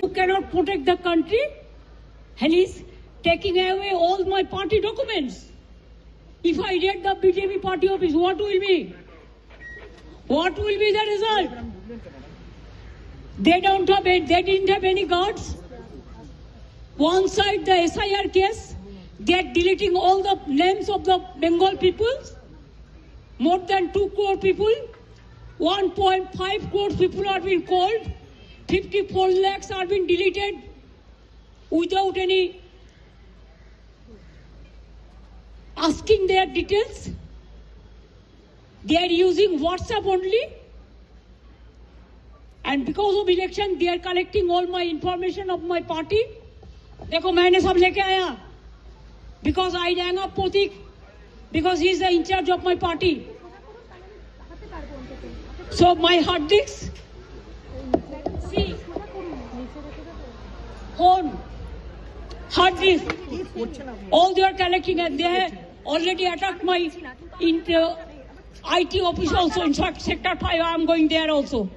Who cannot protect the country and he's taking away all my party documents. If I raid the BJP party office, what will be? What will be the result? They didn't have any guards. One side the SIR case, they are deleting all the names of the Bengal people. More than 2 crore people, 1.5 crore people are being called, 54 lakhs are being deleted without any asking their details. They are using WhatsApp only. And because of election, they are collecting all my information of my party. देखो मैंने सब लेके आया. Because I rang up Pratik, because he is the in charge of my party. So my hard disks, see, phone, hard disk, all they are collecting, and they have already attacked my IT office also. In fact, Sector 5, I am going there also.